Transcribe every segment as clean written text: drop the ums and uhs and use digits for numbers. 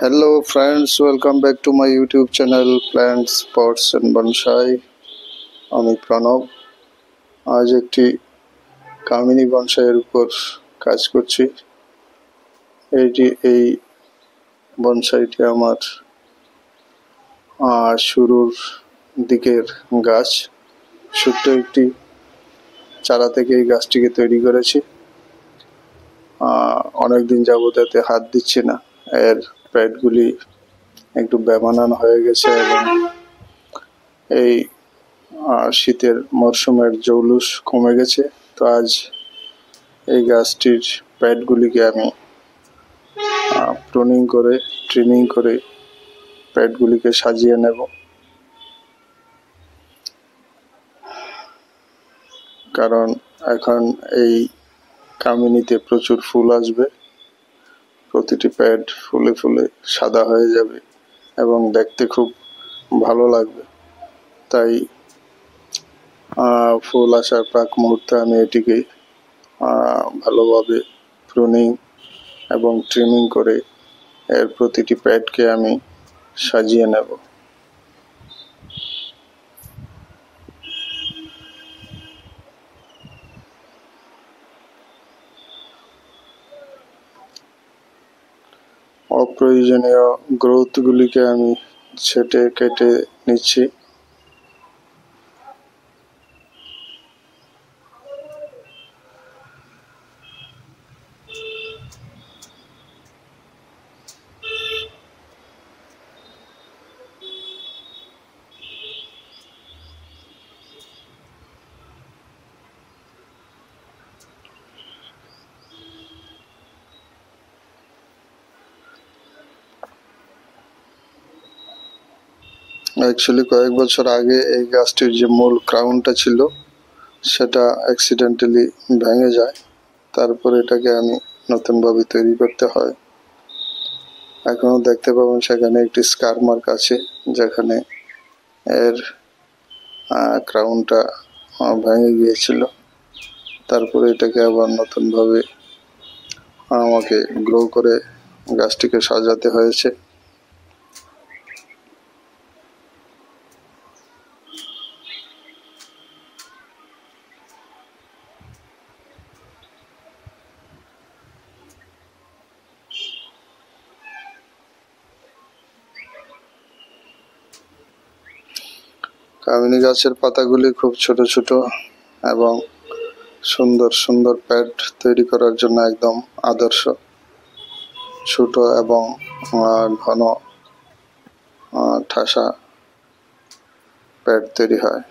Hello friends, welcome back to my YouTube channel Plants, Pots and Bonsai. আমি প্রণব। আজ একটি কামিনী বনসাইয়ের উপর কাজ করছি। এই বনসাইটি আমার শুরুর দিকের গাছ। ছোট্ট একটি চারা থেকে এই গাছটিকে তৈরি করেছি। অনেকদিন যাবত এতে হাত দিচ্ছি না। এর প্যাডগুলি একটু বেমানান হয়ে গেছে এবং এই শীতের মরশুমের জৌলুস কমে গেছে। তো আজ এই গাছটির প্যাডগুলিকে আমি প্রুনিং করে ট্রিমিং করে প্যাডগুলিকে সাজিয়ে নেব, কারণ এখন এই কামিনীতে প্রচুর ফুল আসবে। প্রতিটি প্যাড ফুলে ফুলে সাদা হয়ে যাবে এবং দেখতে খুব ভালো লাগবে। তাই ফুল আসার প্রাক মুহূর্তে আমি এটিকে ভালোভাবে প্রুনিং এবং ট্রিমিং করে এর প্রতিটি প্যাডকে আমি সাজিয়ে নেব। অপ্রয়োজনীয় গ্রোথগুলিকে আমি ছেটে কেটে নিচ্ছি। অ্যাকচুয়ালি কয়েক বছর আগে এই গাছটির যে মূল ক্রাউনটা ছিল সেটা অ্যাক্সিডেন্টালি ভেঙে যায়। তারপর এটাকে আমি নতুনভাবে তৈরি করতে হয়। এখনো দেখতে পাবেন সেখানে একটি স্কার মার্ক আছে, যেখানে এর ক্রাউনটা ভেঙে গিয়েছিল। তারপরে এটাকে আবার নতুনভাবে আমাকে গ্রো করে গাছটিকে সাজাতে হয়েছে। কামিনী গাছের পাতাগুলি খুব ছোট ছোট এবং সুন্দর সুন্দর প্যাড তৈরি করার জন্য একদম আদর্শ। ছোট এবং ঘন ঠাসা প্যাড তৈরি হয়।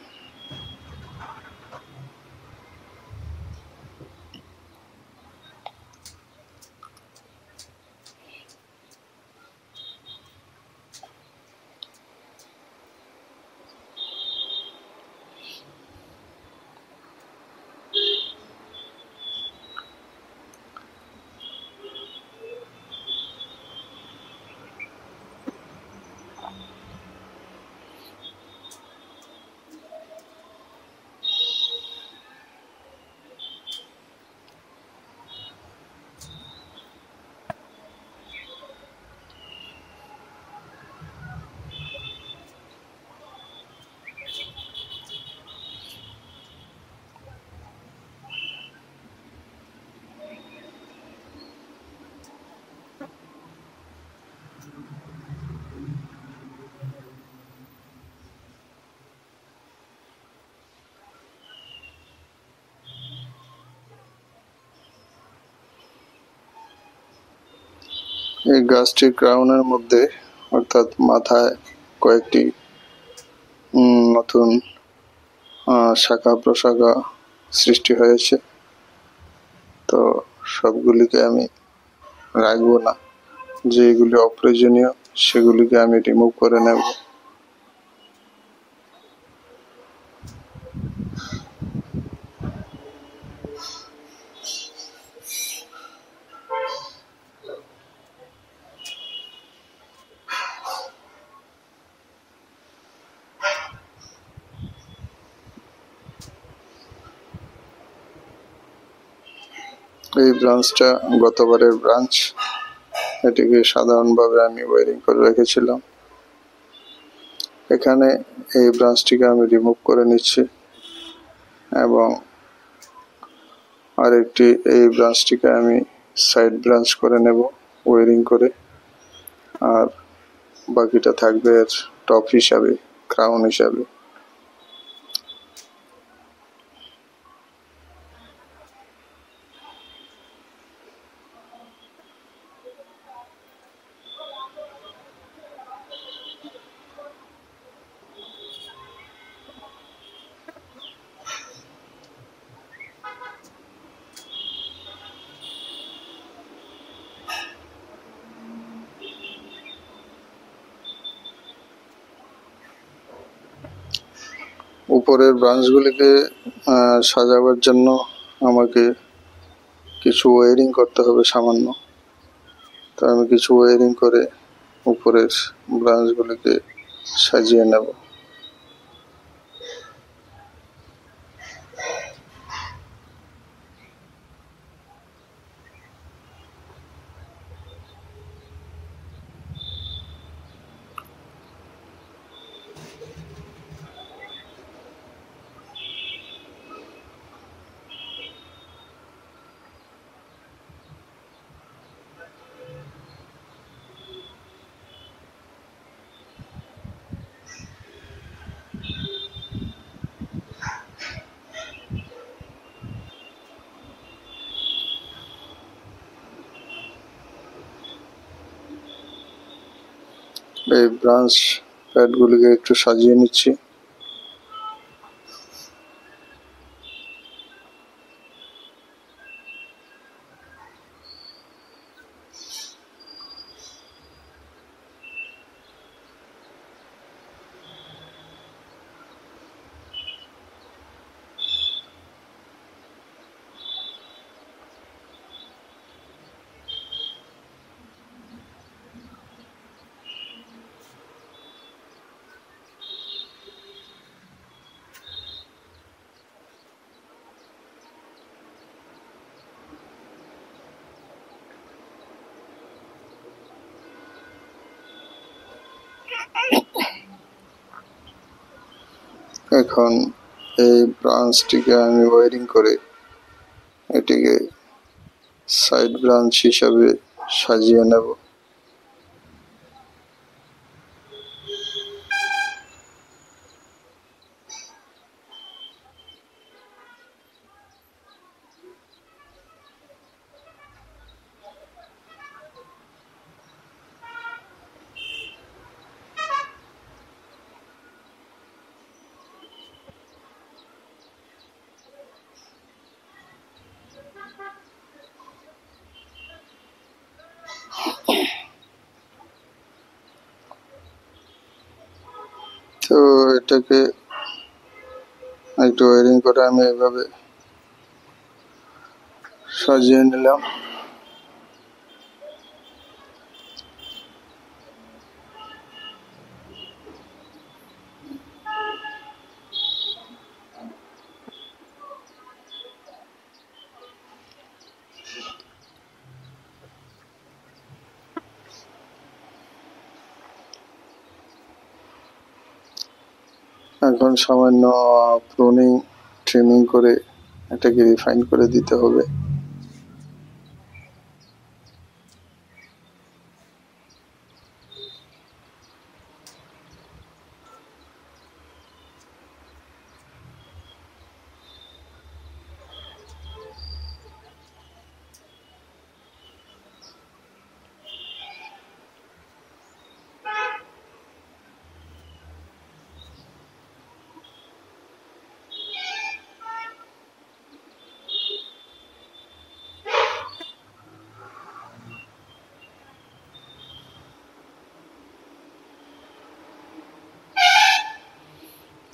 এই গাছটির ক্রাউনের মধ্যে অর্থাৎ মাথায় কয়েকটি নতুন শাখা প্রশাখা সৃষ্টি হয়েছে। তো সবগুলিকে আমি রাখবো না, যেগুলি অপ্রয়োজনীয় সেগুলিকে আমি রিমুভ করে নেব। এই ব্রাঞ্চটা গতবারের ব্রাঞ্চ। এটিকে সাধারণভাবে আমি ওয়ারিং করে রেখেছিলাম। এখানে এই ব্রাঞ্চটিকে আমি রিমুভ করে নিচ্ছি এবং আরেকটি এই ব্রাঞ্চটিকে আমি সাইড ব্রাঞ্চ করে নেব ওয়ারিং করে, আর বাকিটা থাকবে এর টপ হিসাবে, ক্রাউন হিসাবে। উপরের ব্রাঞ্চগুলিকে সাজাবার জন্য আমাকে কিছু ওয়ারিং করতে হবে সামান্য, তো আমি কিছু ওয়ারিং করে উপরের ব্রাঞ্চগুলিকে সাজিয়ে নেব। এই ব্রাঞ্চ প্যাডগুলিকে একটু সাজিয়ে নিচ্ছি। এখন এই ব্রাঞ্চটিকে আমি ওয়ারিং করে এটিকে সাইড ব্রাঞ্চ হিসাবে সাজিয়ে নেব। তো এটাকে একটু ওয়ারিং করে আমি এভাবে সাজিয়ে নিলাম। এখন সামান্য প্রুনিং ট্রিমিং করে এটাকে রিফাইন করে দিতে হবে।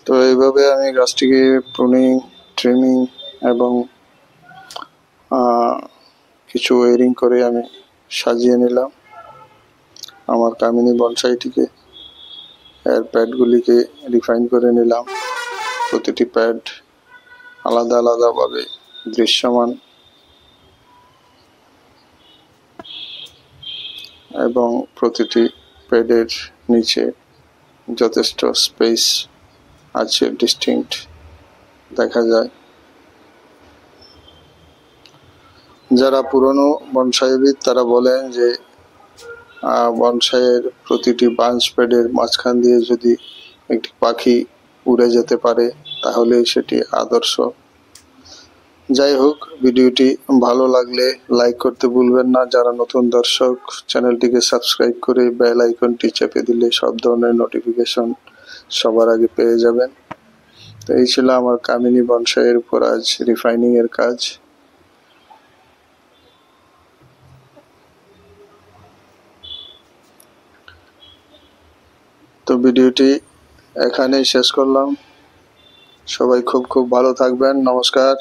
তো এইভাবে আমি গাছটিকে প্রুনিং, ট্রিমিং এবং কিছু ওয়ারিং করে আমি সাজিয়ে নিলাম আমার কামিনী বনসাইটিকে। এর প্যাডগুলিকে রিফাইন করে নিলাম, প্রতিটি প্যাড আলাদা আলাদাভাবে দৃশ্যমান। এবং প্রতিটি পেডের নিচে যথেষ্ট স্পেস আছে, ডিস্টিংক্ট দেখা যায়। যারা পুরনো বনসাইবিদ তারা বলেন যে বনসাইয়ের প্রতিটি বাঞ্চ পেডের মাঝখান দিয়ে যদি একটি পাখি উড়ে যেতে পারে তাহলে সেটি আদর্শ। যাই হোক, ভিডিওটি ভালো লাগলে লাইক করতে ভুলবেন না। যারা নতুন দর্শক, চ্যানেলটিকে সাবস্ক্রাইব করে বেল আইকনটি চেপে দিলে সব ধরনের নোটিফিকেশন সবার আগে পেয়ে যাবেন। তো এই ছিল আমার কামিনী বনসাইয়ের উপর আজ রিফাইনিং এর কাজ। তো ভিডিওটি এখানেই শেষ করলাম। সবাই খুব খুব ভালো থাকবেন। নমস্কার।